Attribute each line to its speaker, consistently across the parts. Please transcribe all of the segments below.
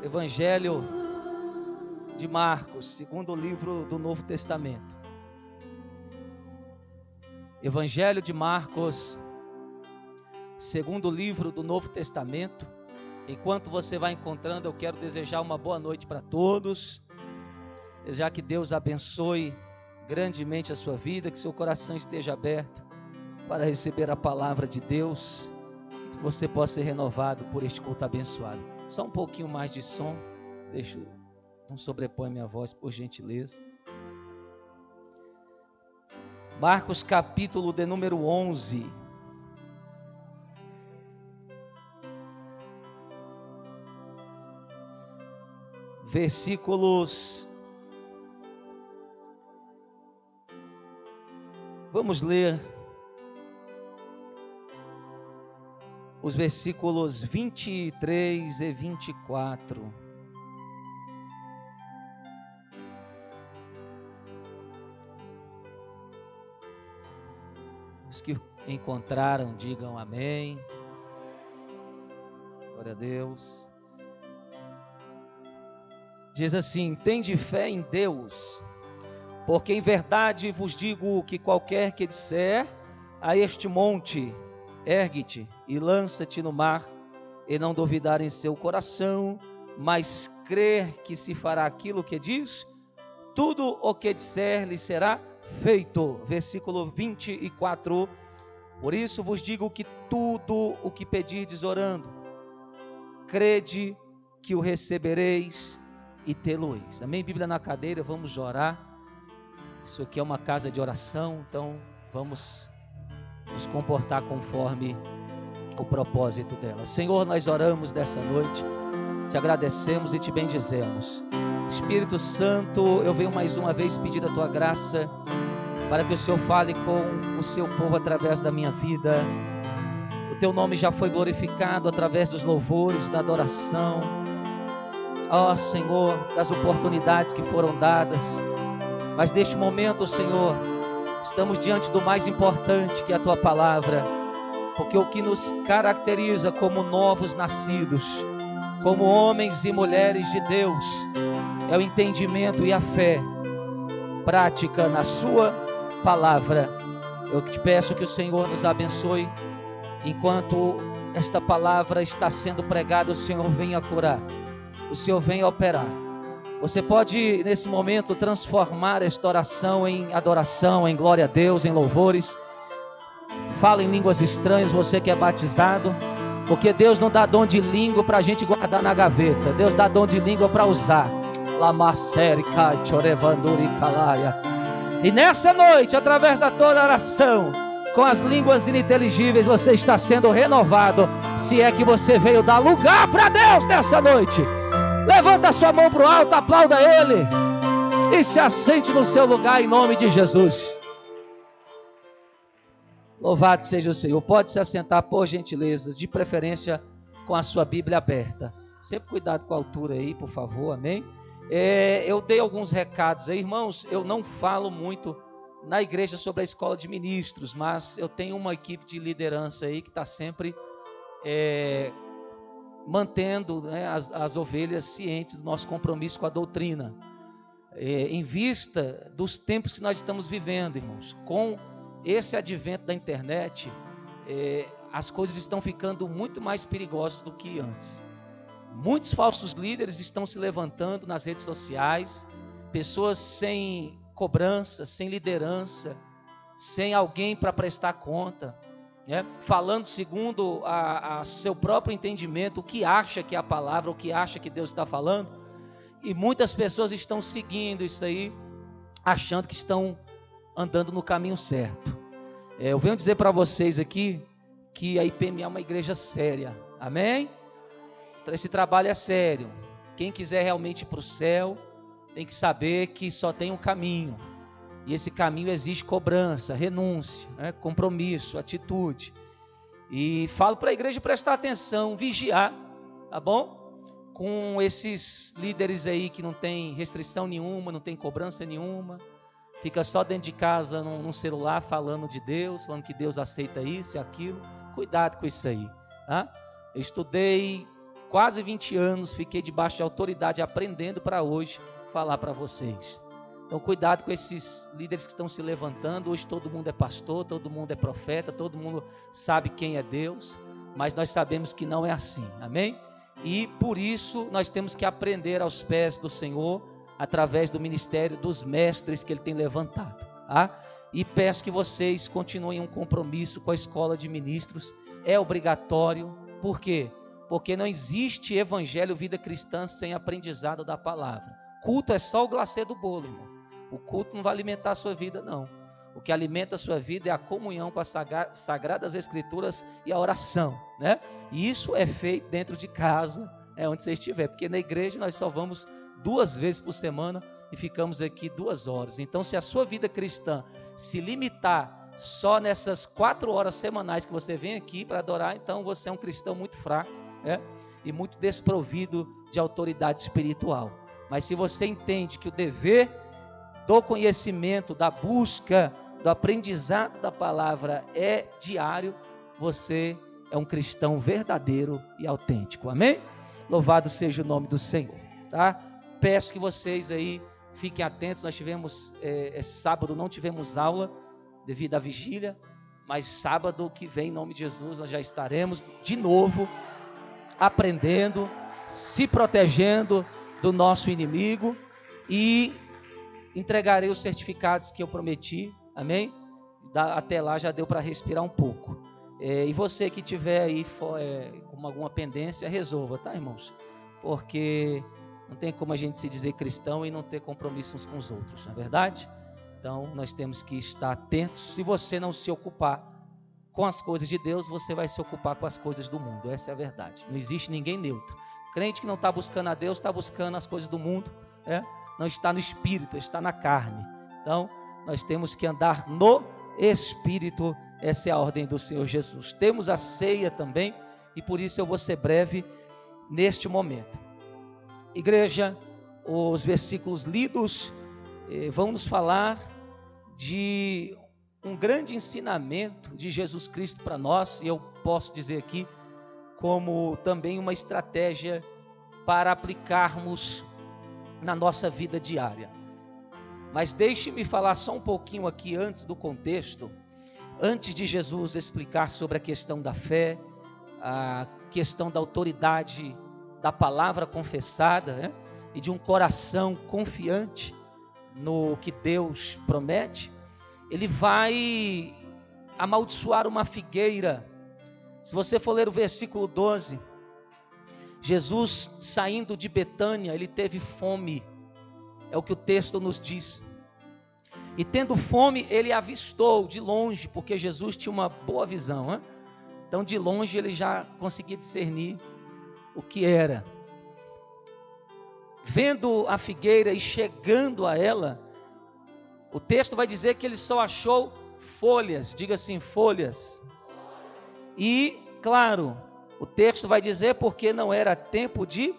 Speaker 1: Evangelho de Marcos, segundo livro do Novo Testamento. Evangelho de Marcos, segundo livro do Novo Testamento. Enquanto você vai encontrando, eu quero desejar uma boa noite para todos. Desejar que Deus abençoe grandemente a sua vida, que seu coração esteja aberto para receber a palavra de Deus, que você possa ser renovado por este culto abençoado. Só um pouquinho mais de som, não sobrepõe minha voz, por gentileza. Marcos capítulo de número 11. Versículos... Vamos ler os versículos 23 e 24. Os que encontraram, digam amém. Glória a Deus. Diz assim: tende fé em Deus, porque em verdade vos digo que qualquer que disser a este monte, ergue-te e lança-te no mar, e não duvidar em seu coração, mas crer que se fará aquilo que diz, tudo o que disser lhe será feito. Versículo 24. Por isso vos digo que tudo o que pedirdes orando, crede que o recebereis e tê-lo-eis. Amém? Bíblia na cadeira, vamos orar. Isso aqui é uma casa de oração, então vamos nos comportar conforme o propósito dela. Senhor, nós oramos dessa noite, te agradecemos e te bendizemos. Espírito Santo, eu venho mais uma vez pedir a tua graça, para que o Senhor fale com o seu povo através da minha vida. O teu nome já foi glorificado através dos louvores, da adoração. Ó Senhor, das oportunidades que foram dadas. Mas neste momento, Senhor, estamos diante do mais importante, que é a tua palavra, porque o que nos caracteriza como novos nascidos, como homens e mulheres de Deus, é o entendimento e a fé prática na sua palavra. Eu te peço que o Senhor nos abençoe, enquanto esta palavra está sendo pregada, o Senhor venha curar, o Senhor venha operar. Você pode, nesse momento, transformar esta oração em adoração, em glória a Deus, em louvores. Fala em línguas estranhas, você que é batizado, porque Deus não dá dom de língua para a gente guardar na gaveta. Deus dá dom de língua para usar. E nessa noite, através da toda oração, com as línguas ininteligíveis, você está sendo renovado, se é que você veio dar lugar para Deus nessa noite. Levanta a sua mão para o alto, aplauda Ele e se assente no seu lugar em nome de Jesus. Louvado seja o Senhor. Pode se assentar, por gentileza, de preferência com a sua Bíblia aberta. Sempre cuidado com a altura aí, por favor, amém? Eu dei alguns recados aí, irmãos. Eu não falo muito na igreja sobre a escola de ministros, mas eu tenho uma equipe de liderança aí que está sempre mantendo, né, as ovelhas cientes do nosso compromisso com a doutrina, em vista dos tempos que nós estamos vivendo, irmãos. Com esse advento da internet, as coisas estão ficando muito mais perigosas do que antes. Muitos falsos líderes estão se levantando nas redes sociais, pessoas sem cobrança, sem liderança, sem alguém para prestar conta, falando segundo a seu próprio entendimento, o que acha que é a palavra, o que acha que Deus está falando, e muitas pessoas estão seguindo isso aí, achando que estão andando no caminho certo. Eu venho dizer para vocês aqui, que a IPMA é uma igreja séria, amém? Esse trabalho é sério. Quem quiser realmente ir para o céu, tem que saber que só tem um caminho, e esse caminho exige cobrança, renúncia, compromisso, atitude. E falo para a igreja prestar atenção, vigiar, tá bom? Com esses líderes aí que não tem restrição nenhuma, não tem cobrança nenhuma, fica só dentro de casa num celular falando de Deus, falando que Deus aceita isso e aquilo. Cuidado com isso aí, tá? Eu estudei quase 20 anos, fiquei debaixo de autoridade, aprendendo para hoje falar para vocês. Então, cuidado com esses líderes que estão se levantando. Hoje todo mundo é pastor, todo mundo é profeta, todo mundo sabe quem é Deus, mas nós sabemos que não é assim, amém? E por isso nós temos que aprender aos pés do Senhor, através do ministério dos mestres que Ele tem levantado, tá? E peço que vocês continuem um compromisso com a escola de ministros, é obrigatório. Por quê? Porque não existe evangelho, vida cristã, sem aprendizado da palavra. Culto é só o glacê do bolo, irmão. O culto não vai alimentar a sua vida, não. O que alimenta a sua vida é a comunhão com as sagradas escrituras e a oração, né? E isso é feito dentro de casa, onde você estiver, porque na igreja nós só vamos 2 vezes por semana e ficamos aqui 2 horas. Então, se a sua vida cristã se limitar só nessas 4 horas semanais que você vem aqui para adorar, então você é um cristão muito fraco, né? E muito desprovido de autoridade espiritual. Mas se você entende que o dever do conhecimento, da busca, do aprendizado da palavra é diário, você é um cristão verdadeiro e autêntico, amém? Louvado seja o nome do Senhor, tá? Peço que vocês aí fiquem atentos. Nós tivemos, sábado não tivemos aula devido à vigília, mas sábado que vem, em nome de Jesus, nós já estaremos de novo aprendendo, se protegendo do nosso inimigo, e entregarei os certificados que eu prometi, amém? Até lá já deu para respirar um pouco. E você que tiver aí com alguma pendência, resolva, tá, irmãos? Porque não tem como a gente se dizer cristão e não ter compromisso uns com os outros, não é verdade? Então nós temos que estar atentos. Se você não se ocupar com as coisas de Deus, você vai se ocupar com as coisas do mundo. Essa é a verdade. Não existe ninguém neutro. Crente que não está buscando a Deus, está buscando as coisas do mundo, não está no espírito, está na carne. Então nós temos que andar no espírito. Essa é a ordem do Senhor Jesus. Temos a ceia também, e por isso eu vou ser breve neste momento. Igreja, os versículos lidos vão nos falar de um grande ensinamento de Jesus Cristo para nós, e eu posso dizer aqui como também uma estratégia para aplicarmos na nossa vida diária. Mas deixe-me falar só um pouquinho aqui antes do contexto, antes de Jesus explicar sobre a questão da fé, a questão da autoridade da palavra confessada, e de um coração confiante no que Deus promete. Ele vai amaldiçoar uma figueira. Se você for ler o versículo 12, Jesus saindo de Betânia, ele teve fome, é o que o texto nos diz. E tendo fome, ele avistou de longe, porque Jesus tinha uma boa visão, Então de longe ele já conseguia discernir o que era. Vendo a figueira e chegando a ela, o texto vai dizer que ele só achou folhas, diga assim, folhas. E, claro, o texto vai dizer porque não era tempo de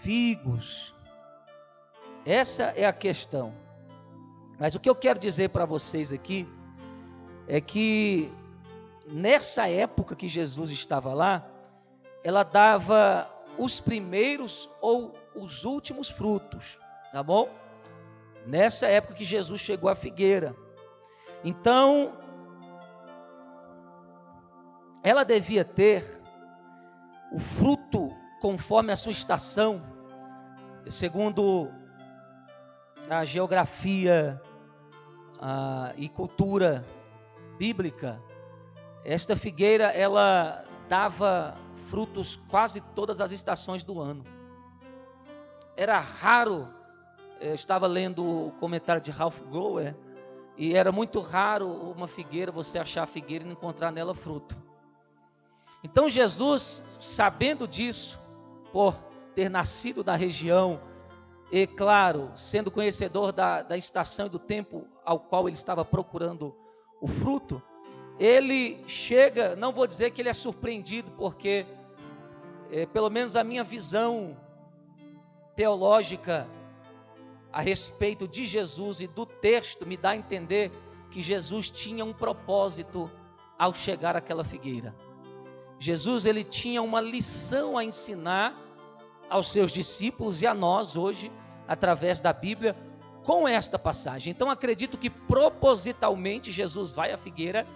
Speaker 1: figos. Essa é a questão. Mas o que eu quero dizer para vocês aqui é que nessa época que Jesus estava lá, ela dava os primeiros ou os últimos frutos, tá bom? Nessa época que Jesus chegou à figueira. Então, ela devia ter o fruto conforme a sua estação, segundo a geografia e cultura bíblica. Esta figueira, ela dava frutos quase todas as estações do ano. Era raro, eu estava lendo o comentário de Ralph Gower, e era muito raro uma figueira, você achar a figueira e não encontrar nela fruto. Então Jesus, sabendo disso, por ter nascido na região, e claro, sendo conhecedor da estação e do tempo ao qual ele estava procurando o fruto, ele chega, não vou dizer que ele é surpreendido, porque pelo menos a minha visão teológica a respeito de Jesus e do texto me dá a entender que Jesus tinha um propósito ao chegar àquela figueira. Jesus, ele tinha uma lição a ensinar aos seus discípulos e a nós hoje, através da Bíblia, com esta passagem. Então acredito que propositalmente Jesus vai à figueira,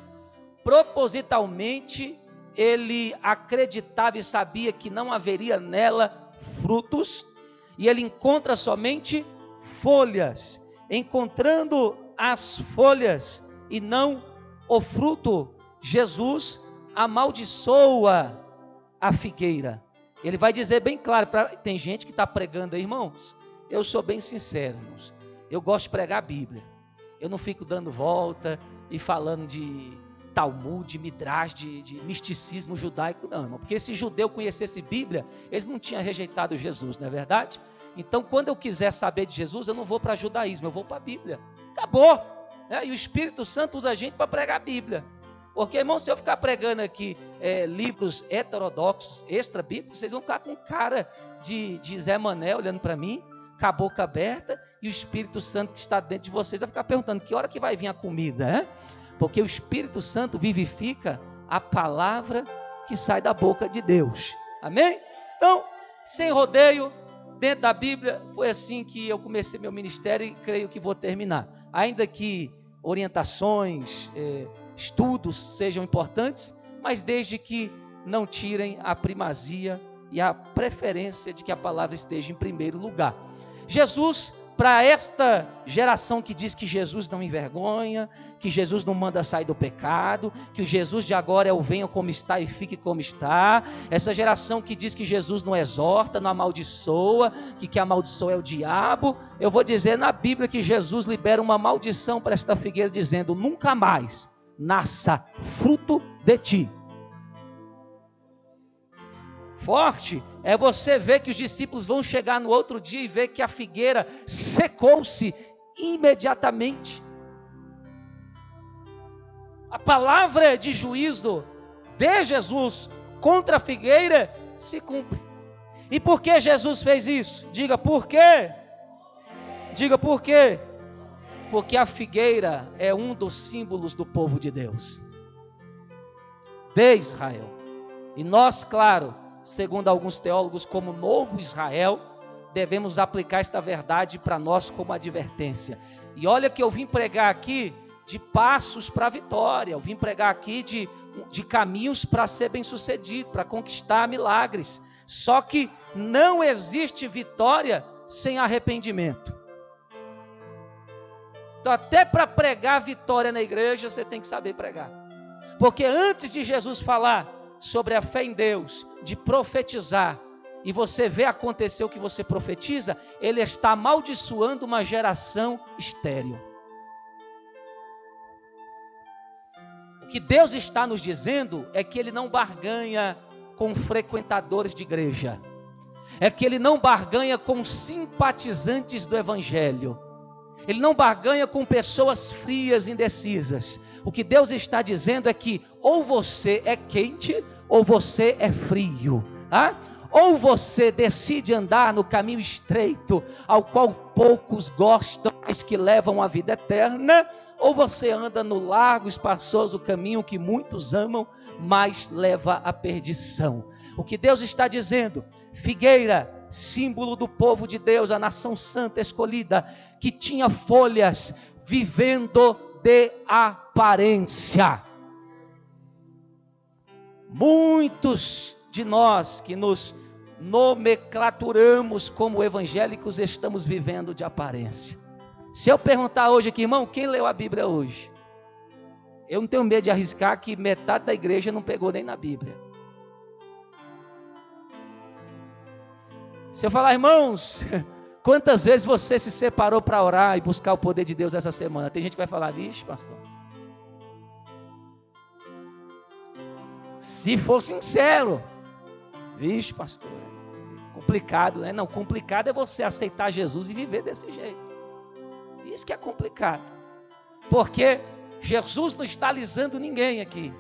Speaker 1: propositalmente ele acreditava e sabia que não haveria nela frutos, e ele encontra somente folhas. Encontrando as folhas e não o fruto, Jesus amaldiçoa a figueira. Ele vai dizer bem claro, tem gente que está pregando aí, irmãos, eu sou bem sincero, irmãos, eu gosto de pregar a Bíblia, eu não fico dando volta e falando de Talmud, de Midrash, de misticismo judaico, não, irmão, porque se judeu conhecesse Bíblia, eles não tinham rejeitado Jesus, não é verdade? Então, quando eu quiser saber de Jesus, eu não vou para judaísmo, eu vou para a Bíblia, acabou, né? E o Espírito Santo usa a gente para pregar a Bíblia. Porque, irmão, se eu ficar pregando aqui livros heterodoxos, extra-bíblicos, vocês vão ficar com cara de Zé Mané olhando para mim, com a boca aberta, e o Espírito Santo que está dentro de vocês vai ficar perguntando, que hora que vai vir a comida, né? Porque o Espírito Santo vivifica a palavra que sai da boca de Deus, amém? Então, sem rodeio, dentro da Bíblia, foi assim que eu comecei meu ministério e creio que vou terminar, ainda que orientações, estudos sejam importantes, mas desde que não tirem a primazia e a preferência de que a palavra esteja em primeiro lugar. Jesus, para esta geração que diz que Jesus não envergonha, que Jesus não manda sair do pecado, que o Jesus de agora é o venha como está e fique como está, essa geração que diz que Jesus não exorta, não amaldiçoa, que amaldiçoa é o diabo, eu vou dizer na Bíblia que Jesus libera uma maldição para esta figueira, dizendo, nunca mais nasça fruto de ti. Forte é você ver que os discípulos vão chegar no outro dia e ver que a figueira secou-se imediatamente. A palavra de juízo de Jesus contra a figueira se cumpre. E por que Jesus fez isso? Diga por quê? Diga por quê? Porque a figueira é um dos símbolos do povo de Deus, de Israel. E nós, claro, segundo alguns teólogos, como novo Israel, devemos aplicar esta verdade para nós como advertência. E olha que eu vim pregar aqui de passos para a vitória, eu vim pregar aqui de caminhos para ser bem-sucedido, para conquistar milagres. Só que não existe vitória sem arrependimento. Então, até para pregar vitória na igreja, você tem que saber pregar. Porque antes de Jesus falar sobre a fé em Deus, de profetizar, e você vê acontecer o que você profetiza, ele está amaldiçoando uma geração estéril. O que Deus está nos dizendo é que ele não barganha com frequentadores de igreja, é que ele não barganha com simpatizantes do evangelho, ele não barganha com pessoas frias, indecisas. O que Deus está dizendo é que ou você é quente ou você é frio, tá? Ou você decide andar no caminho estreito, ao qual poucos gostam, mas que levam à vida eterna, ou você anda no largo, espaçoso caminho que muitos amam, mas leva à perdição. O que Deus está dizendo, figueira, símbolo do povo de Deus, a nação santa escolhida, que tinha folhas, vivendo de aparência. Muitos de nós que nos nomenclaturamos como evangélicos estamos vivendo de aparência. Se eu perguntar hoje aqui, irmão, quem leu a Bíblia hoje? Eu não tenho medo de arriscar que metade da igreja não pegou nem na Bíblia. Se eu falar, irmãos, quantas vezes você se separou para orar e buscar o poder de Deus essa semana? Tem gente que vai falar, vixe, pastor. Se for sincero, vixe, pastor, complicado, né? Não, complicado é você aceitar Jesus e viver desse jeito. Isso que é complicado. Porque Jesus não está alisando ninguém aqui.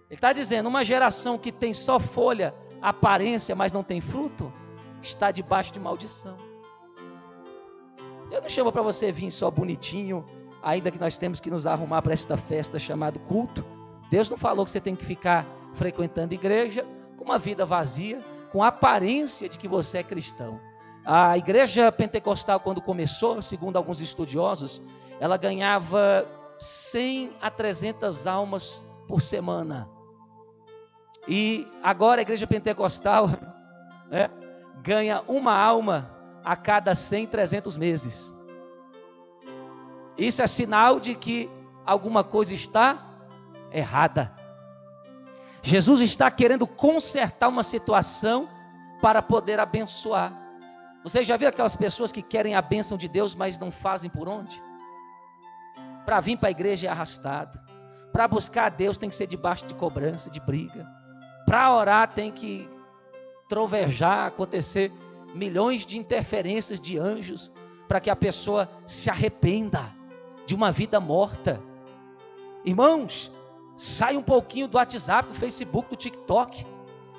Speaker 1: Ele está dizendo, uma geração que tem só folha, aparência, mas não tem fruto, está debaixo de maldição. Eu não chamo para você vir só bonitinho, ainda que nós temos que nos arrumar para esta festa chamada culto. Deus não falou que você tem que ficar frequentando igreja, com uma vida vazia, com a aparência de que você é cristão. A igreja pentecostal, quando começou, segundo alguns estudiosos, ela ganhava 100 a 300 almas por semana. E agora a igreja pentecostal ganha uma alma a cada 100, 300 meses. Isso é sinal de que alguma coisa está errada. Jesus está querendo consertar uma situação para poder abençoar. Você já viu aquelas pessoas que querem a bênção de Deus, mas não fazem por onde? Para vir para a igreja é arrastado. Para buscar a Deus tem que ser debaixo de cobrança, de briga. Para orar tem que trovejar, acontecer milhões de interferências de anjos para que a pessoa se arrependa de uma vida morta. Irmãos, sai um pouquinho do WhatsApp, do Facebook, do TikTok,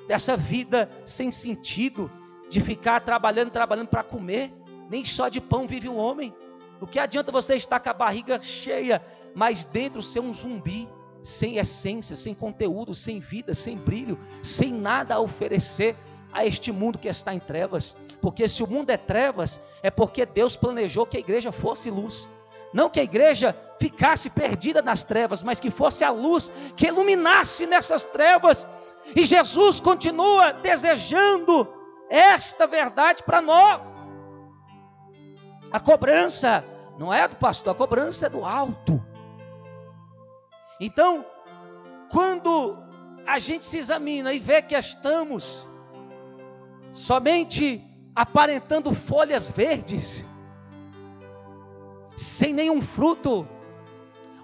Speaker 1: dessa vida sem sentido, de ficar trabalhando para comer. Nem só de pão vive o homem. O que adianta você estar com a barriga cheia, mas dentro ser um zumbi, sem essência, sem conteúdo, sem vida, sem brilho, sem nada a oferecer a este mundo que está em trevas? Porque se o mundo é trevas, é porque Deus planejou que a igreja fosse luz. Não que a igreja ficasse perdida nas trevas, mas que fosse a luz que iluminasse nessas trevas. E Jesus continua desejando esta verdade para nós. A cobrança não é do pastor, a cobrança é do alto. Então, quando a gente se examina e vê que estamos somente aparentando folhas verdes, sem nenhum fruto,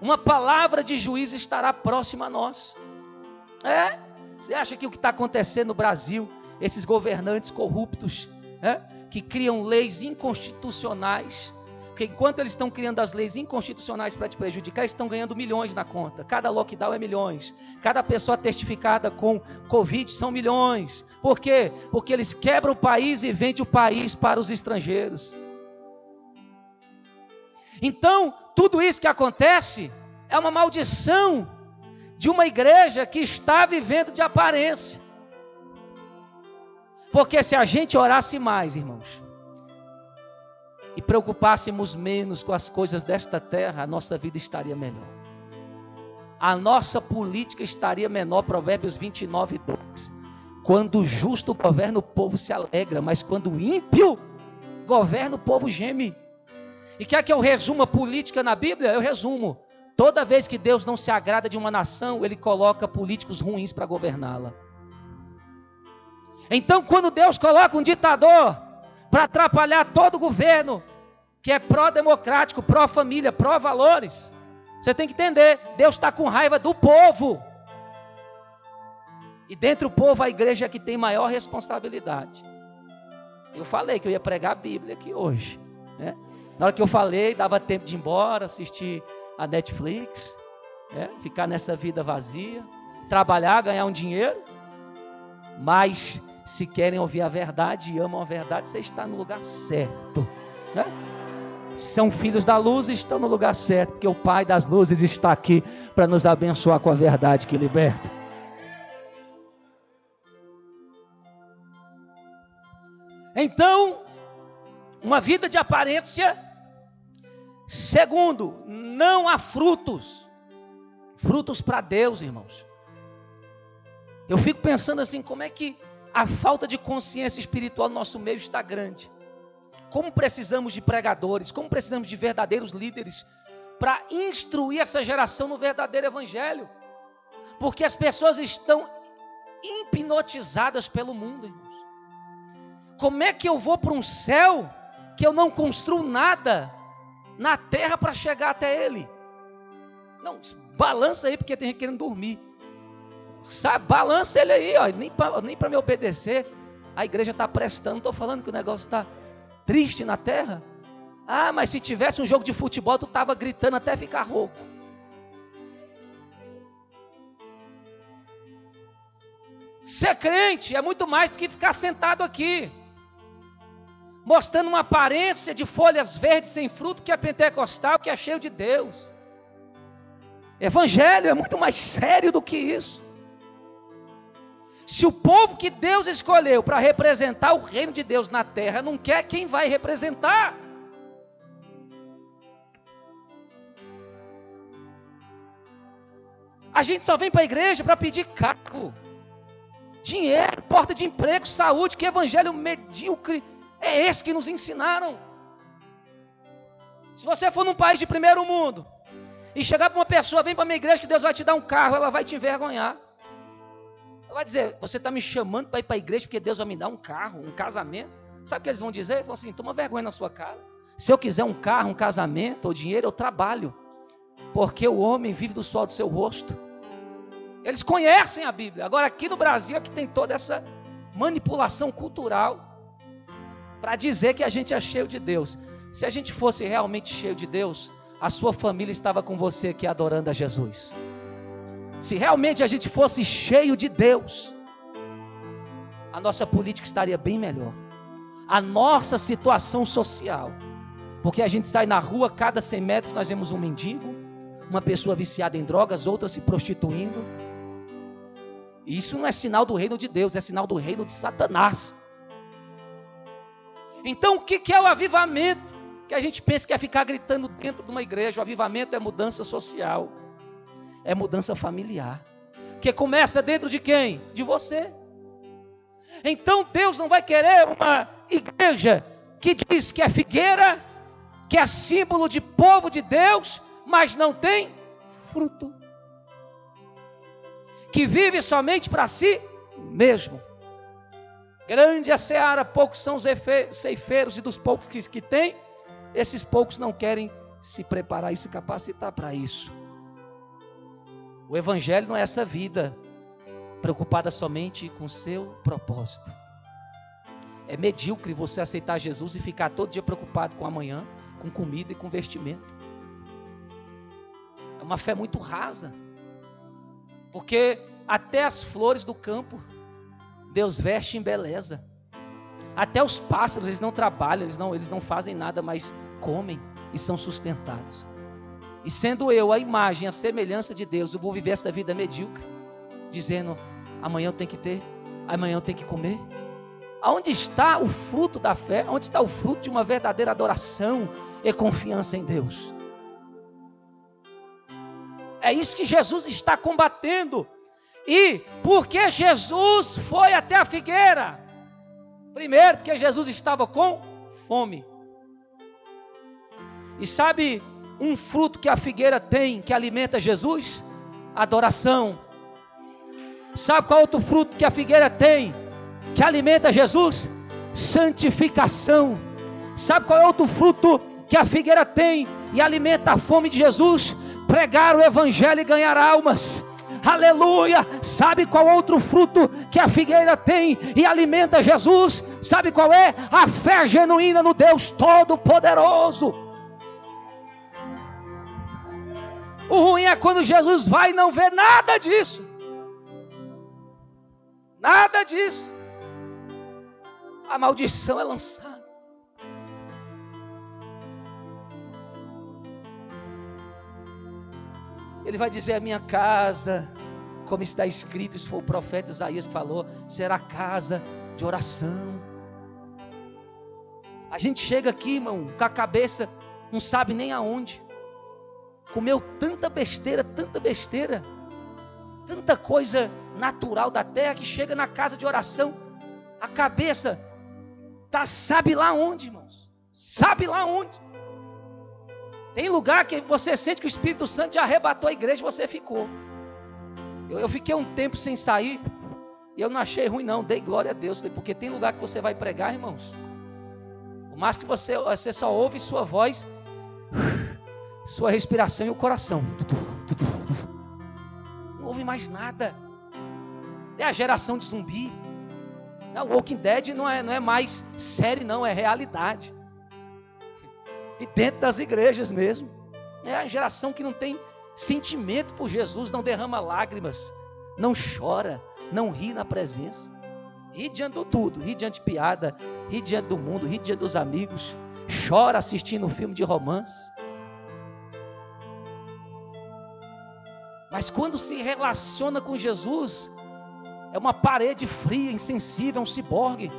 Speaker 1: uma palavra de juízo estará próxima a nós. Você acha que o que está acontecendo no Brasil, esses governantes corruptos, que criam leis inconstitucionais, que enquanto eles estão criando as leis inconstitucionais para te prejudicar, eles estão ganhando milhões na conta. Cada lockdown é milhões, cada pessoa testificada com Covid são milhões. Por quê? Porque eles quebram o país e vendem o país para os estrangeiros. Então, tudo isso que acontece é uma maldição de uma igreja que está vivendo de aparência. Porque se a gente orasse mais, irmãos, e preocupássemos menos com as coisas desta terra, a nossa vida estaria melhor. A nossa política estaria menor. Provérbios 29, 2. Quando o justo governa, o povo se alegra, mas quando o ímpio governa, o povo geme. E quer que eu resuma a política na Bíblia? Eu resumo. Toda vez que Deus não se agrada de uma nação, Ele coloca políticos ruins para governá-la. Então, quando Deus coloca um ditador para atrapalhar todo o governo, que é pró-democrático, pró-família, pró-valores, você tem que entender, Deus está com raiva do povo. E dentro do povo, a igreja é que tem maior responsabilidade. Eu falei que eu ia pregar a Bíblia aqui hoje, né? Na hora que eu falei, dava tempo de ir embora, assistir a Netflix, ficar nessa vida vazia, trabalhar, ganhar um dinheiro. Mas se querem ouvir a verdade e amam a verdade, você está no lugar certo, né? São filhos da luz e estão no lugar certo, porque o Pai das luzes está aqui para nos abençoar com a verdade que liberta. Então, uma vida de aparência. Segundo, não há frutos para Deus, irmãos. Eu fico pensando assim, como é que a falta de consciência espiritual no nosso meio está grande. Como precisamos de pregadores, como precisamos de verdadeiros líderes para instruir essa geração no verdadeiro evangelho. Porque as pessoas estão hipnotizadas pelo mundo, irmãos. Como é que eu vou para um céu que eu não construo nada na terra para chegar até ele? Não, balança aí, porque tem gente querendo dormir. Sabe, balança ele aí, ó, nem para me obedecer. A igreja está prestando, estou falando que o negócio está triste na terra. Ah, mas se tivesse um jogo de futebol, tu estava gritando até ficar rouco. Ser crente é muito mais do que ficar sentado aqui, mostrando uma aparência de folhas verdes sem fruto, que é pentecostal, que é cheio de Deus. Evangelho é muito mais sério do que isso. Se o povo que Deus escolheu para representar o reino de Deus na terra não quer, quem vai representar? A gente só vem para a igreja para pedir cargo, dinheiro, porta de emprego, saúde. Que evangelho medíocre é esse que nos ensinaram? Se você for num país de primeiro mundo e chegar para uma pessoa, vem para a minha igreja que Deus vai te dar um carro, ela vai te envergonhar. Ela vai dizer, você está me chamando para ir para a igreja porque Deus vai me dar um carro, um casamento. Sabe o que eles vão dizer? Eles vão assim, toma vergonha na sua cara. Se eu quiser um carro, um casamento ou dinheiro, eu trabalho, porque o homem vive do suor do seu rosto. Eles conhecem a Bíblia. Agora aqui no Brasil é que tem toda essa manipulação cultural para dizer que a gente é cheio de Deus. Se a gente fosse realmente cheio de Deus, a sua família estava com você aqui adorando a Jesus. Se realmente a gente fosse cheio de Deus, a nossa política estaria bem melhor. A nossa situação social, porque a gente sai na rua, cada 100 metros nós vemos um mendigo, uma pessoa viciada em drogas, outra se prostituindo. E isso não é sinal do reino de Deus, é sinal do reino de Satanás. Então o que é o avivamento? Que a gente pensa que é ficar gritando dentro de uma igreja. O avivamento é mudança social, é mudança familiar, que começa dentro de quem? De você. Então Deus não vai querer uma igreja que diz que é figueira, que é símbolo de povo de Deus, mas não tem fruto, que vive somente para si mesmo. Grande é a seara, poucos são os ceifeiros, e dos poucos que tem, esses poucos não querem se preparar e se capacitar para isso. O evangelho não é essa vida preocupada somente com o seu propósito. É medíocre você aceitar Jesus e ficar todo dia preocupado com amanhã, com comida e com vestimento. É uma fé muito rasa, porque até as flores do campo Deus veste em beleza. Até os pássaros, eles não trabalham, eles não fazem nada, mas comem e são sustentados. E sendo eu a imagem, a semelhança de Deus, eu vou viver essa vida medíocre, dizendo, amanhã eu tenho que ter, amanhã eu tenho que comer. Aonde está o fruto da fé? Onde está o fruto de uma verdadeira adoração e confiança em Deus? É isso que Jesus está combatendo. E por que Jesus foi até a figueira? Primeiro, porque Jesus estava com fome. E sabe um fruto que a figueira tem, que alimenta Jesus? Adoração. Sabe qual outro fruto que a figueira tem, que alimenta Jesus? Santificação. Sabe qual é outro fruto que a figueira tem e alimenta a fome de Jesus? Pregar o evangelho e ganhar almas. Aleluia. Sabe qual outro fruto que a figueira tem e alimenta Jesus? Sabe qual é? A fé genuína no Deus Todo-Poderoso. O ruim é quando Jesus vai e não vê nada disso. Nada disso. A maldição é lançada. Ele vai dizer, a minha casa, como está escrito, isso foi o profeta Isaías que falou, será casa de oração. A gente chega aqui, irmão, com a cabeça, não sabe nem aonde. Comeu tanta besteira, tanta coisa natural da terra, que chega na casa de oração, a cabeça tá, sabe lá onde, irmãos, sabe lá onde. Tem lugar que você sente que o Espírito Santo já arrebatou a igreja e você ficou. Eu fiquei um tempo sem sair, e eu não achei ruim não, dei glória a Deus, porque tem lugar que você vai pregar, irmãos, o mais que você só ouve sua voz, sua respiração e o coração. Não ouve mais nada. É a geração de zumbi. O Walking Dead não é mais série não, é realidade. E dentro das igrejas mesmo. É a geração que não tem sentimento por Jesus, não derrama lágrimas, não chora, não ri na presença. Ri diante do tudo, ri diante de piada, ri diante do mundo, ri diante dos amigos, chora assistindo um filme de romance. Mas quando se relaciona com Jesus, é uma parede fria, insensível, é um ciborgue,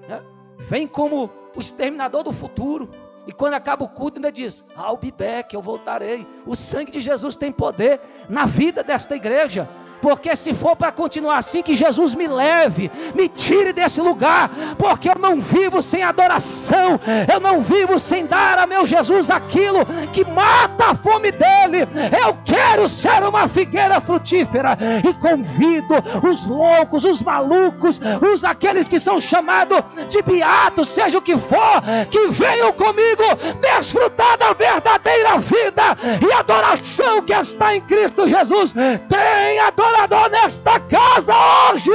Speaker 1: né? Vem como o exterminador do futuro. E quando acaba o culto ainda diz: I'll be back, eu voltarei. O sangue de Jesus tem poder na vida desta igreja. Porque se for para continuar assim, que Jesus me leve, me tire desse lugar, porque eu não vivo sem adoração, eu não vivo sem dar a meu Jesus aquilo que mata a fome dele. Eu quero ser uma figueira frutífera, e convido os loucos, os malucos, aqueles que são chamados de beatos, seja o que for, que venham comigo desfrutar da verdadeira vida e adoração que está em Cristo Jesus. Tem adoração nesta casa hoje.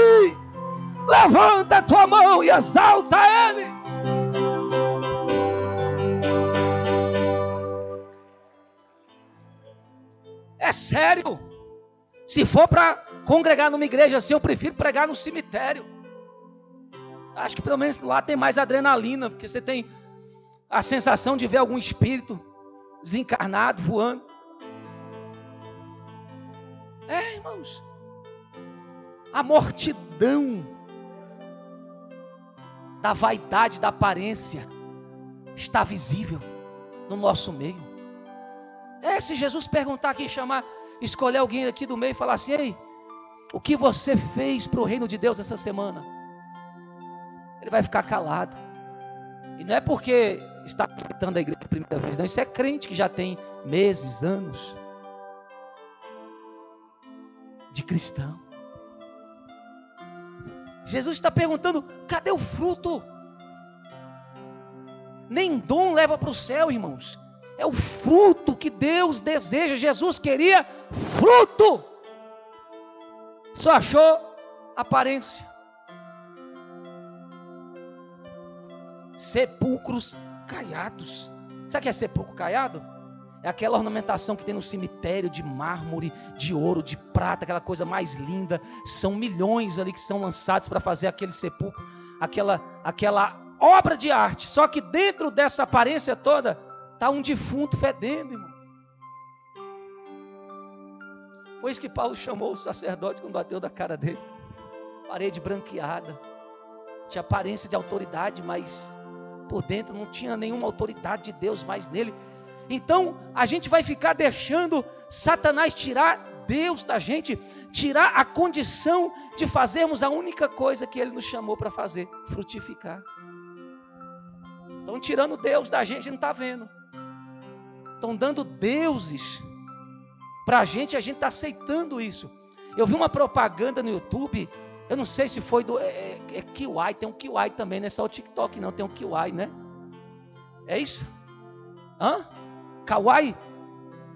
Speaker 1: Levanta a tua mão e exalta Ele. É sério. Se for para congregar numa igreja assim, eu prefiro pregar no cemitério. Acho que pelo menos lá tem mais adrenalina, porque você tem a sensação de ver algum espírito desencarnado voando. Irmãos, a mortidão da vaidade, da aparência está visível no nosso meio. Se Jesus perguntar aqui, escolher alguém aqui do meio e falar assim: ei, o que você fez para o reino de Deus essa semana? Ele vai ficar calado. E não é porque está visitando a igreja pela primeira vez, não. Isso é crente que já tem meses, anos de cristão. Jesus está perguntando: cadê o fruto? Nem dom leva para o céu, irmãos. É o fruto que Deus deseja. Jesus queria fruto. Só achou aparência. Sepulcros caiados. Sabe o que é sepulcro caiado? É aquela ornamentação que tem no cemitério de mármore, de ouro, de prata, aquela coisa mais linda. São milhões ali que são lançados para fazer aquele sepulcro, aquela obra de arte. Só que dentro dessa aparência toda está um defunto fedendo, irmão. Foi isso que Paulo chamou o sacerdote quando bateu da cara dele. Parede branqueada, tinha aparência de autoridade, mas por dentro não tinha nenhuma autoridade de Deus mais nele. Então a gente vai ficar deixando Satanás tirar Deus da gente, tirar a condição de fazermos a única coisa que Ele nos chamou para fazer: frutificar. Estão tirando Deus da gente, a gente não está vendo. Estão dando deuses para a gente está aceitando isso. Eu vi uma propaganda no YouTube, eu não sei se foi do Kiwai, tem um Kiwai também, não é só o TikTok não, tem um Kiwai, né? É isso? Kawaii?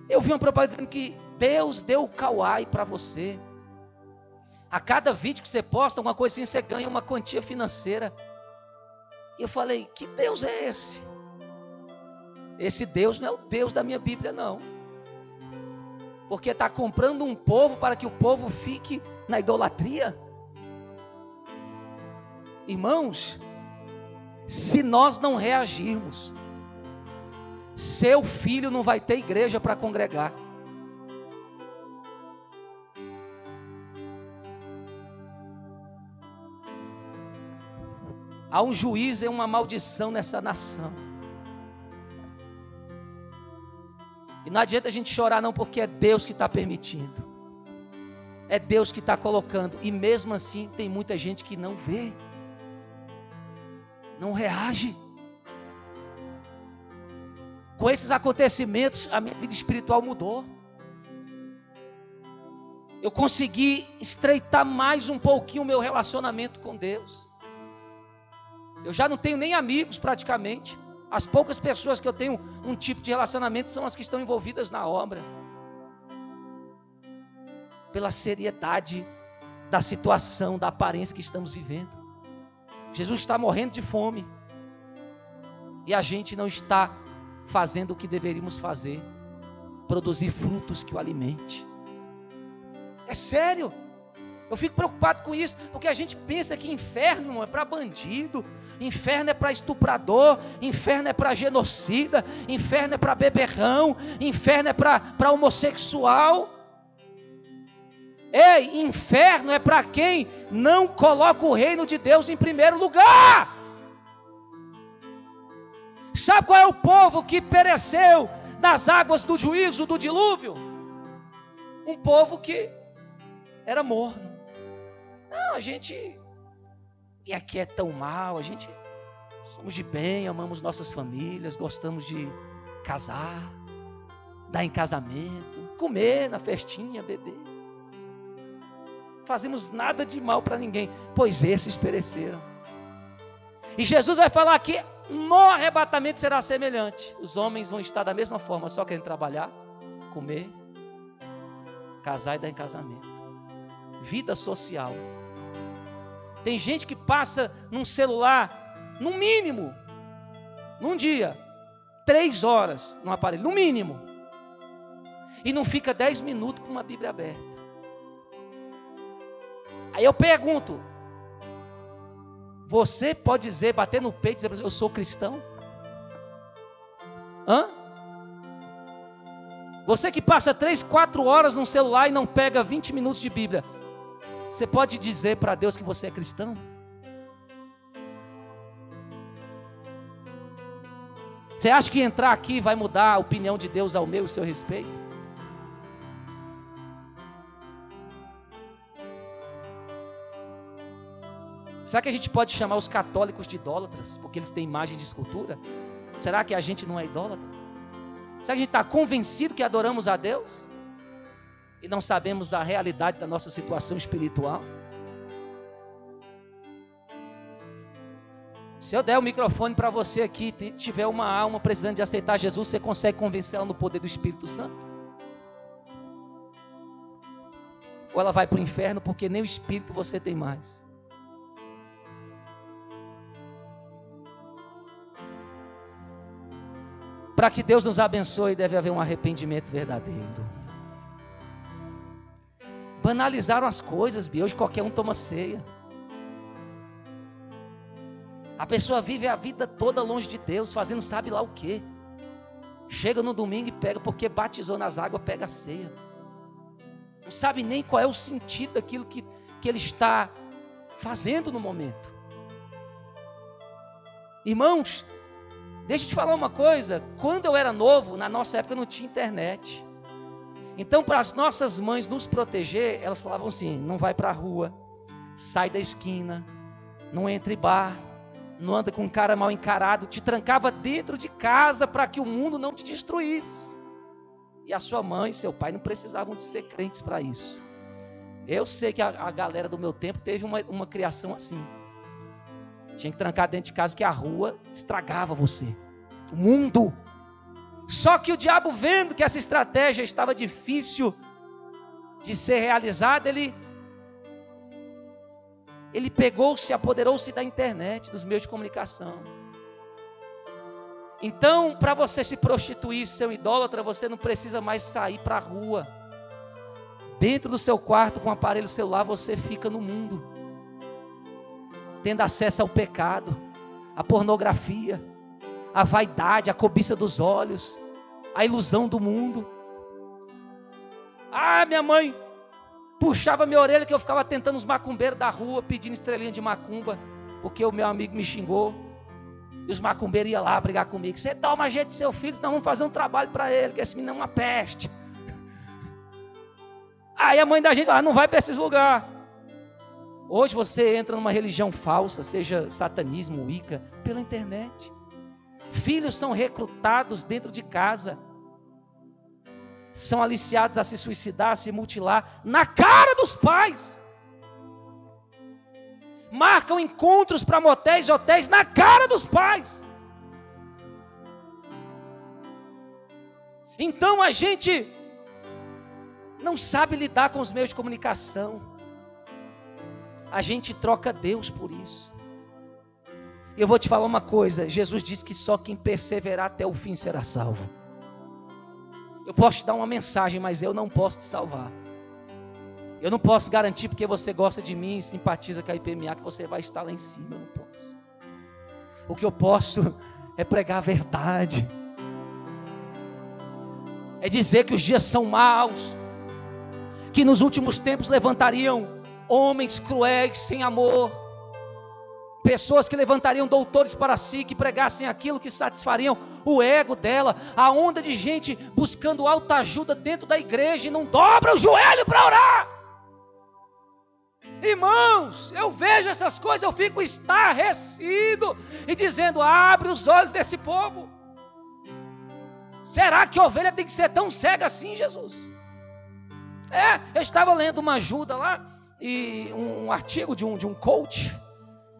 Speaker 1: Eu vi uma propaganda dizendo que Deus deu o Kawaii para você. A cada vídeo que você posta, alguma coisa assim, você ganha uma quantia financeira. E eu falei: que Deus é esse? Esse Deus não é o Deus da minha Bíblia, não. Porque está comprando um povo para que o povo fique na idolatria. Irmãos, se nós não reagirmos, seu filho não vai ter igreja para congregar. Há um juízo e uma maldição nessa nação. E não adianta a gente chorar não, porque é Deus que está permitindo. É Deus que está colocando. E mesmo assim tem muita gente que não vê, não reage. Com esses acontecimentos, a minha vida espiritual mudou. Eu consegui estreitar mais um pouquinho o meu relacionamento com Deus. Eu já não tenho nem amigos praticamente. As poucas pessoas que eu tenho um tipo de relacionamento são as que estão envolvidas na obra. Pela seriedade da situação, da aparência que estamos vivendo. Jesus está morrendo de fome. E a gente não está fazendo o que deveríamos fazer. Produzir frutos que o alimente. É sério. Eu fico preocupado com isso, porque a gente pensa que inferno é para bandido, inferno é para estuprador, inferno é para genocida, inferno é para beberrão, inferno é para homossexual. Ei, inferno é para quem não coloca o reino de Deus em primeiro lugar. Sabe qual é o povo que pereceu nas águas do juízo, do dilúvio? Um povo que era morno. Não, a gente, e aqui é tão mal, a gente somos de bem, amamos nossas famílias, gostamos de casar, dar em casamento, comer na festinha, beber. Fazemos nada de mal para ninguém, pois esses pereceram. E Jesus vai falar que no arrebatamento será semelhante. Os homens vão estar da mesma forma, só querendo trabalhar, comer, casar e dar em casamento. Vida social. Tem gente que passa num celular, no mínimo, num dia, 3 horas no aparelho, no mínimo. E não fica 10 minutos com uma Bíblia aberta. Aí eu pergunto, você pode dizer, bater no peito e dizer, eu sou cristão? Hã? Você que passa 3, 4 horas no celular e não pega 20 minutos de Bíblia, você pode dizer para Deus que você é cristão? Você acha que entrar aqui vai mudar a opinião de Deus ao meu e seu respeito? Será que a gente pode chamar os católicos de idólatras, porque eles têm imagem de escultura? Será que a gente não é idólatra? Será que a gente está convencido que adoramos a Deus? E não sabemos a realidade da nossa situação espiritual? Se eu der o microfone para você aqui, tiver uma alma precisando de aceitar Jesus, você consegue convencê-la no poder do Espírito Santo? Ou ela vai para o inferno porque nem o Espírito você tem mais? Para que Deus nos abençoe, deve haver um arrependimento verdadeiro. Banalizaram as coisas, hoje qualquer um toma ceia. A pessoa vive a vida toda longe de Deus, fazendo sabe lá o quê. Chega no domingo e pega, porque batizou nas águas, pega a ceia. Não sabe nem qual é o sentido daquilo que ele está fazendo no momento. Irmãos, deixa eu te falar uma coisa, quando eu era novo, na nossa época não tinha internet. Então, para as nossas mães nos proteger, elas falavam assim, não vai para a rua, sai da esquina, não entre em bar, não anda com um cara mal encarado, te trancava dentro de casa para que o mundo não te destruísse. E a sua mãe e seu pai não precisavam de ser crentes para isso. Eu sei que a galera do meu tempo teve uma criação assim. Tinha que trancar dentro de casa porque a rua estragava você, o mundo. Só que o diabo, vendo que essa estratégia estava difícil de ser realizada, ele pegou-se, apoderou-se da internet, dos meios de comunicação. Então, para você se prostituir, ser um idólatra, você não precisa mais sair para a rua. Dentro do seu quarto, com o aparelho celular, você fica no mundo, tendo acesso ao pecado, à pornografia, à vaidade, à cobiça dos olhos, à ilusão do mundo. Ah, minha mãe puxava minha orelha que eu ficava tentando os macumbeiros da rua, pedindo estrelinha de macumba, porque o meu amigo me xingou, e os macumbeiros iam lá brigar comigo. Você toma jeito de seu filho, senão vamos fazer um trabalho para ele, que esse menino é uma peste. Aí a mãe da gente, não vai para esses lugares. Hoje você entra numa religião falsa, seja satanismo, Wicca, pela internet. Filhos são recrutados dentro de casa, são aliciados a se suicidar, a se mutilar, na cara dos pais. Marcam encontros para motéis e hotéis na cara dos pais. Então a gente não sabe lidar com os meios de comunicação. A gente troca Deus por isso. Eu vou te falar uma coisa, Jesus disse que só quem perseverar até o fim será salvo. Eu posso te dar uma mensagem, mas eu não posso te salvar. Eu não posso garantir porque você gosta de mim e simpatiza com a IPMA que você vai estar lá em cima, eu não posso. O que eu posso é pregar a verdade. É dizer que os dias são maus, que nos últimos tempos levantariam homens cruéis, sem amor, pessoas que levantariam doutores para si, que pregassem aquilo que satisfariam o ego dela, a onda de gente buscando alta ajuda dentro da igreja e não dobra o joelho para orar. Irmãos, eu vejo essas coisas, eu fico estarrecido e dizendo: abre os olhos desse povo. Será que a ovelha tem que ser tão cega assim, Jesus? Eu estava lendo uma ajuda lá, e um artigo de um coach,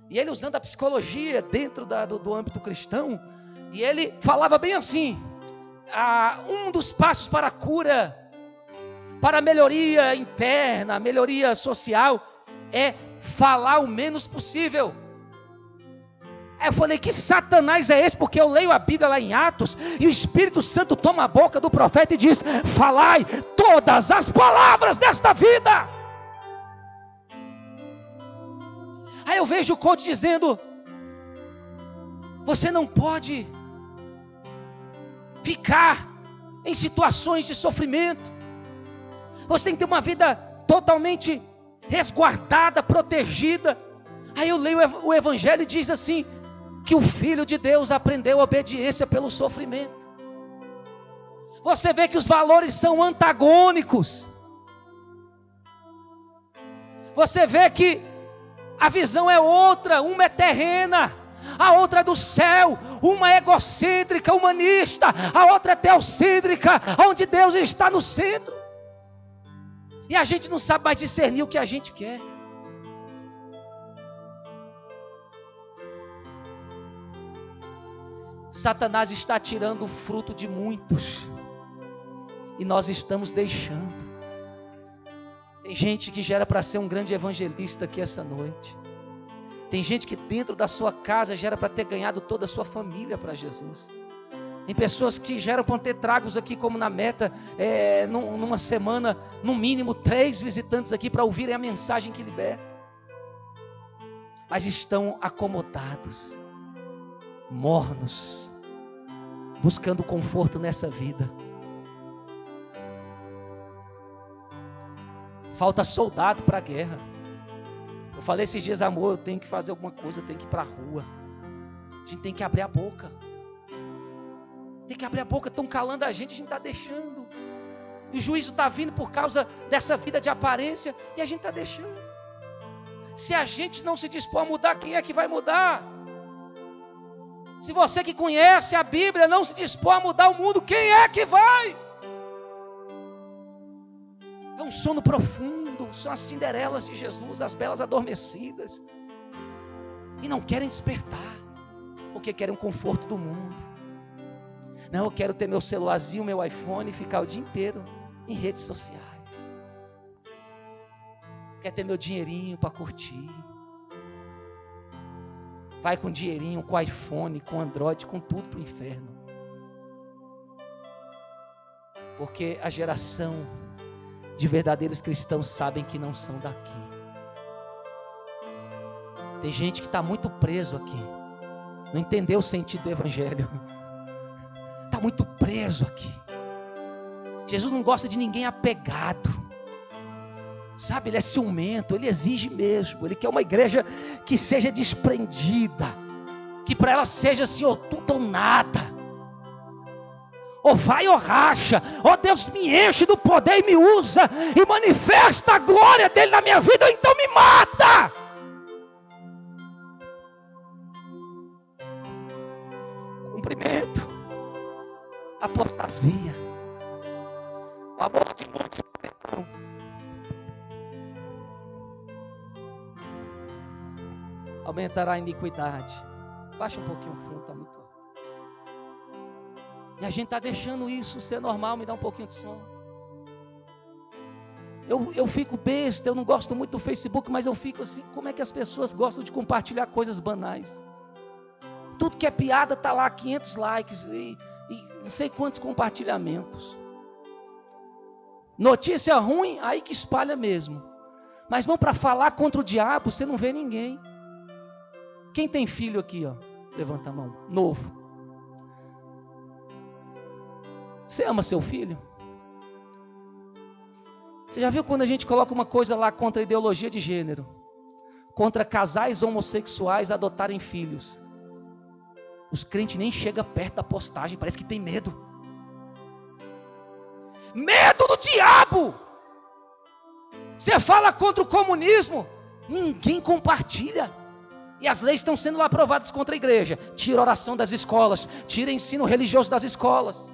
Speaker 1: e ele usando a psicologia dentro do âmbito cristão, e ele falava bem assim: um dos passos para a cura, para a melhoria interna, a melhoria social, é falar o menos possível. Eu falei: que Satanás é esse? Porque eu leio a Bíblia lá em Atos, e o Espírito Santo toma a boca do profeta e diz: falai todas as palavras desta vida. Aí eu vejo o coach dizendo: você não pode ficar em situações de sofrimento, você tem que ter uma vida totalmente resguardada, protegida. Aí eu leio o Evangelho e diz assim, que o Filho de Deus aprendeu a obediência pelo sofrimento. Você vê que os valores são antagônicos. Você vê que a visão é outra, uma é terrena, a outra é do céu, uma é egocêntrica, humanista, a outra é teocêntrica, onde Deus está no centro. E a gente não sabe mais discernir o que a gente quer. Satanás está tirando o fruto de muitos, e nós estamos deixando. Tem gente que já era para ser um grande evangelista aqui essa noite. Tem gente que dentro da sua casa já era para ter ganhado toda a sua família para Jesus. Tem pessoas que já eram para ter tragos aqui, como na meta, numa semana, no mínimo 3 visitantes aqui para ouvirem a mensagem que liberta. Mas estão acomodados, mornos, buscando conforto nessa vida. Falta soldado para a guerra. Eu falei esses dias: amor, eu tenho que fazer alguma coisa, eu tenho que ir para a rua. A gente tem que abrir a boca. Tem que abrir a boca, estão calando a gente está deixando. E o juízo está vindo por causa dessa vida de aparência, e a gente está deixando. Se a gente não se dispor a mudar, quem é que vai mudar? Se você que conhece a Bíblia não se dispor a mudar o mundo, quem é que vai? É um sono profundo, são as Cinderelas de Jesus, as belas adormecidas, e não querem despertar, porque querem o conforto do mundo. Não, eu quero ter meu celularzinho, meu iPhone, e ficar o dia inteiro em redes sociais. Quer ter meu dinheirinho para curtir. Vai com dinheirinho, com iPhone, com Android, com tudo para o inferno. Porque a geração de verdadeiros cristãos sabem que não são daqui. Tem gente que está muito preso aqui, não entendeu o sentido do Evangelho, está muito preso aqui. Jesus não gosta de ninguém apegado, sabe? Ele é ciumento, ele exige mesmo, ele quer uma igreja que seja desprendida, que para ela seja assim, ou tudo ou nada, ou vai ou racha, ou Deus me enche do poder e me usa, e manifesta a glória dele na minha vida, ou então me mata. Cumprimento, apostasia, o amor de muitos aumentará a iniquidade. Baixa um pouquinho o fundo, está muito alto. E a gente está deixando isso ser normal. Me dá um pouquinho de som. Eu fico besta, eu não gosto muito do Facebook, mas eu fico assim, como é que as pessoas gostam de compartilhar coisas banais? Tudo que é piada está lá, 500 likes e não sei quantos compartilhamentos. Notícia ruim, aí que espalha mesmo. Mas vão para falar contra o diabo, você não vê ninguém. Quem tem filho aqui, ó? Levanta a mão. Novo. Você ama seu filho? Você já viu quando a gente coloca uma coisa lá contra a ideologia de gênero? Contra casais homossexuais adotarem filhos. Os crentes nem chegam perto da postagem, parece que tem medo. Medo do diabo! Você fala contra o comunismo, ninguém compartilha. E as leis estão sendo lá aprovadas contra a igreja. Tira a oração das escolas, tira o ensino religioso das escolas.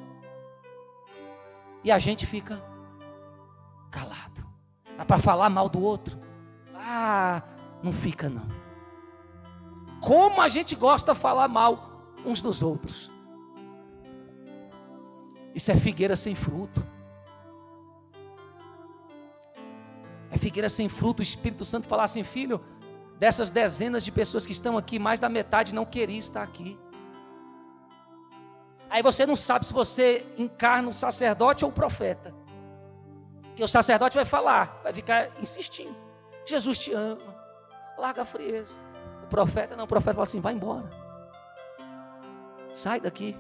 Speaker 1: E a gente fica calado. Mas para falar mal do outro, não fica não. Como a gente gosta de falar mal uns dos outros. Isso é figueira sem fruto. É figueira sem fruto. O Espírito Santo falar assim: filho, dessas dezenas de pessoas que estão aqui, mais da metade não queria estar aqui. Aí você não sabe se você encarna um sacerdote ou um profeta. Porque o sacerdote vai falar, vai ficar insistindo: Jesus te ama, larga a frieza. O profeta não, o profeta fala assim: vai embora, sai daqui.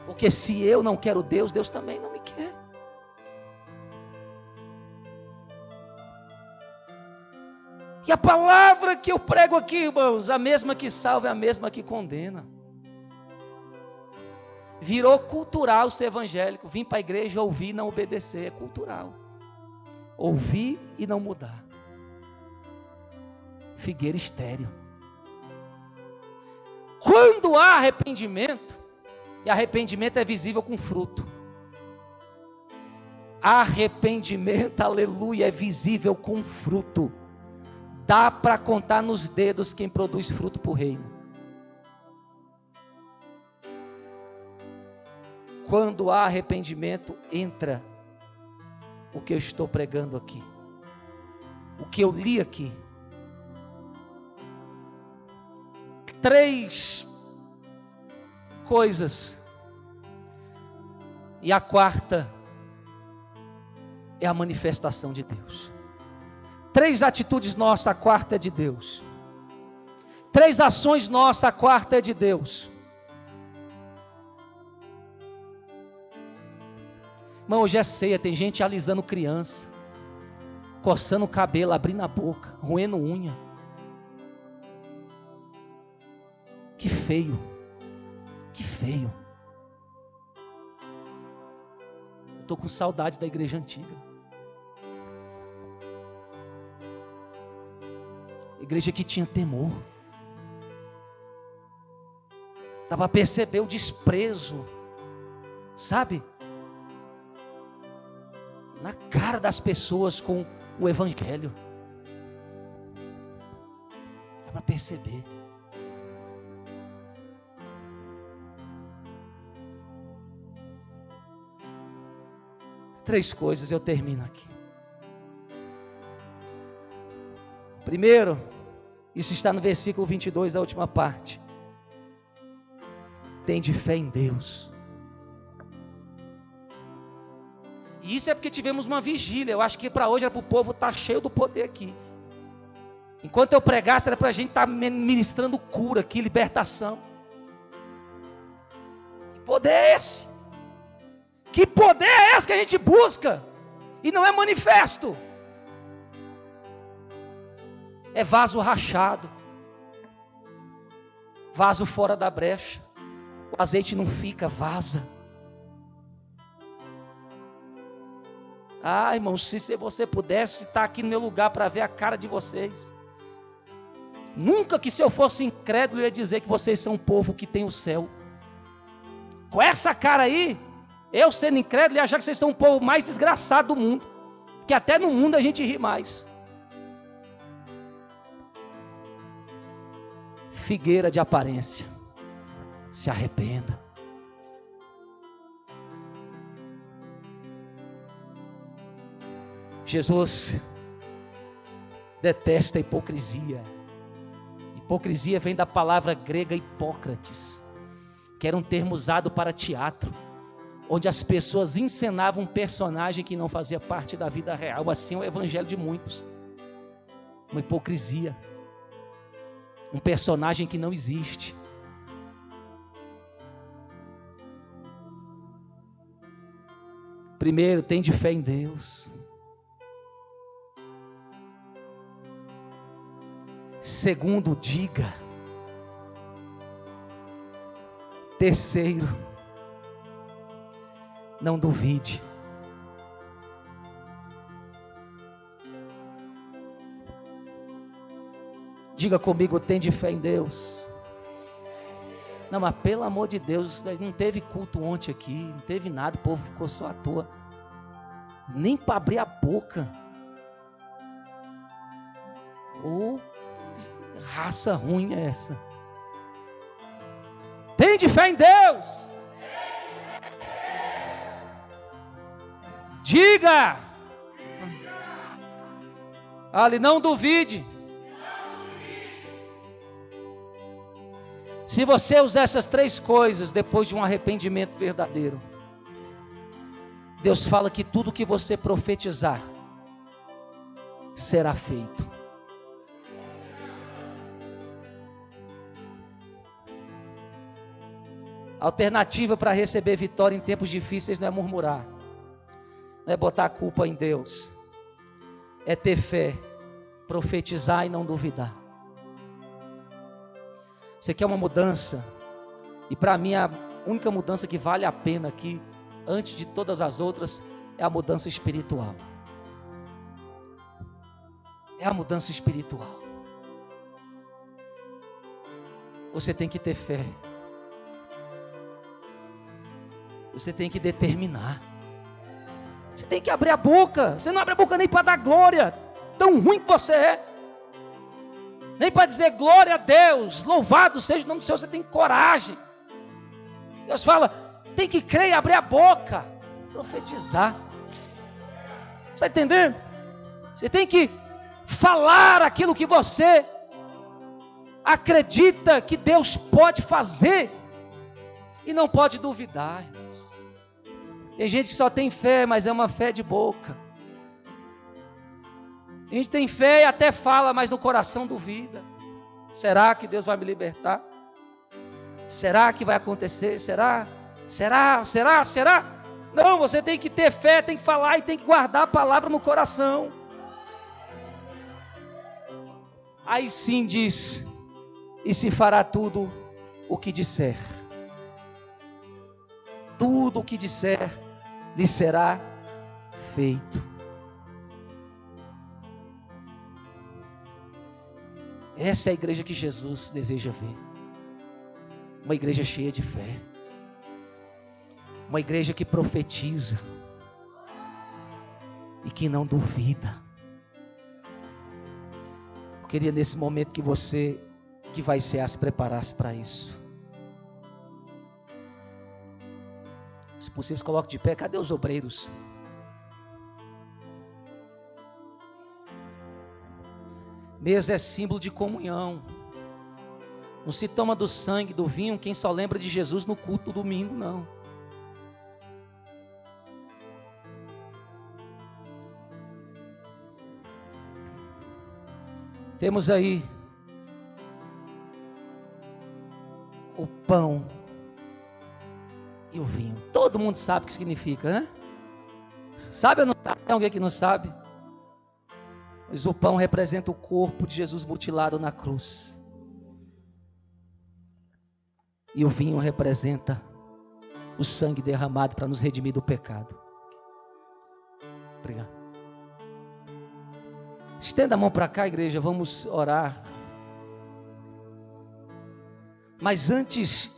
Speaker 1: Porque se eu não quero Deus, Deus também não me quer. E a palavra que eu prego aqui, irmãos, a mesma que salva é a mesma que condena. Virou cultural ser evangélico. Vim para a igreja, ouvir e não obedecer. É cultural. Ouvir e não mudar. Figueira estéril. Quando há arrependimento, e arrependimento é visível com fruto. Arrependimento, aleluia, é visível com fruto. Dá para contar nos dedos quem produz fruto para o reino. Quando há arrependimento, entra o que eu estou pregando aqui, o que eu li aqui. 3 coisas, e a quarta é a manifestação de Deus. 3 atitudes nossas, a quarta é de Deus. 3 ações nossas, a quarta é de Deus. Irmão, hoje é ceia, tem gente alisando criança, coçando o cabelo, abrindo a boca, roendo unha. Que feio, que feio. Eu estou com saudade da igreja antiga. Igreja que tinha temor. Dá para perceber o desprezo, sabe? Na cara das pessoas com o evangelho. Dá para perceber. Três coisas, eu termino aqui. Primeiro, isso está no versículo 22 da última parte. Tende fé em Deus. E isso é porque tivemos uma vigília. Eu acho que para hoje era para o povo estar cheio do poder aqui. Enquanto eu pregasse, era para a gente estar ministrando cura aqui, libertação. Que poder é esse? Que poder é esse que a gente busca? E não é manifesto. É vaso rachado. Vaso fora da brecha. O azeite não fica, vaza. Irmãos, se você pudesse estar aqui no meu lugar para ver a cara de vocês. Nunca que se eu fosse incrédulo eu ia dizer que vocês são um povo que tem o céu. Com essa cara aí, eu sendo incrédulo ia achar que vocês são o povo mais desgraçado do mundo. Porque até no mundo a gente ri mais. Figueira de aparência. Se arrependa. Jesus detesta a hipocrisia. Hipocrisia vem da palavra grega hipócrates, que era um termo usado para teatro, onde as pessoas encenavam um personagem que não fazia parte da vida real. Assim é o evangelho de muitos. Uma hipocrisia. Um personagem que não existe. Primeiro, tende fé em Deus. Segundo, diga. Terceiro, não duvide. Diga comigo, tende fé em Deus. Não, mas pelo amor de Deus, não teve culto ontem aqui, não teve nada, o povo ficou só à toa. Nem para abrir a boca. Ô, raça ruim é essa? Tende fé em Deus. Diga. Ali, não duvide. Se você usar essas três coisas depois de um arrependimento verdadeiro, Deus fala que tudo que você profetizar será feito. A alternativa para receber vitória em tempos difíceis não é murmurar, não é botar a culpa em Deus, é ter fé, profetizar e não duvidar. Você quer uma mudança? E para mim a única mudança que vale a pena aqui, antes de todas as outras, é a mudança espiritual. É a mudança espiritual. Você tem que ter fé. Você tem que determinar. Você tem que abrir a boca. Você não abre a boca nem para dar glória, tão ruim que você é. Nem para dizer glória a Deus, louvado seja o nome do Senhor. Você tem coragem. Deus fala, tem que crer e abrir a boca, profetizar. Está entendendo? Você tem que falar aquilo que você acredita que Deus pode fazer e não pode duvidar, irmãos. Tem gente que só tem fé, mas é uma fé de boca. A gente tem fé e até fala, mas no coração duvida. Será que Deus vai me libertar? Será que vai acontecer? Será? Não, você tem que ter fé, tem que falar e tem que guardar a palavra no coração. Aí sim diz, e se fará tudo o que disser. Tudo o que disser lhe será feito. Essa é a igreja que Jesus deseja ver. Uma igreja cheia de fé. Uma igreja que profetiza. E que não duvida. Eu queria nesse momento que você, que vai cear, se preparasse para isso. Se possível, se coloque de pé. Cadê os obreiros? Mesa é símbolo de comunhão. Não se toma do sangue, do vinho, quem só lembra de Jesus no culto do domingo, não. Temos aí o pão e o vinho. Todo mundo sabe o que significa, né? Sabe ou não sabe? Tem alguém que não sabe? Mas o pão representa o corpo de Jesus mutilado na cruz. E o vinho representa o sangue derramado para nos redimir do pecado. Obrigado. Estenda a mão para cá, igreja, vamos orar. Mas antes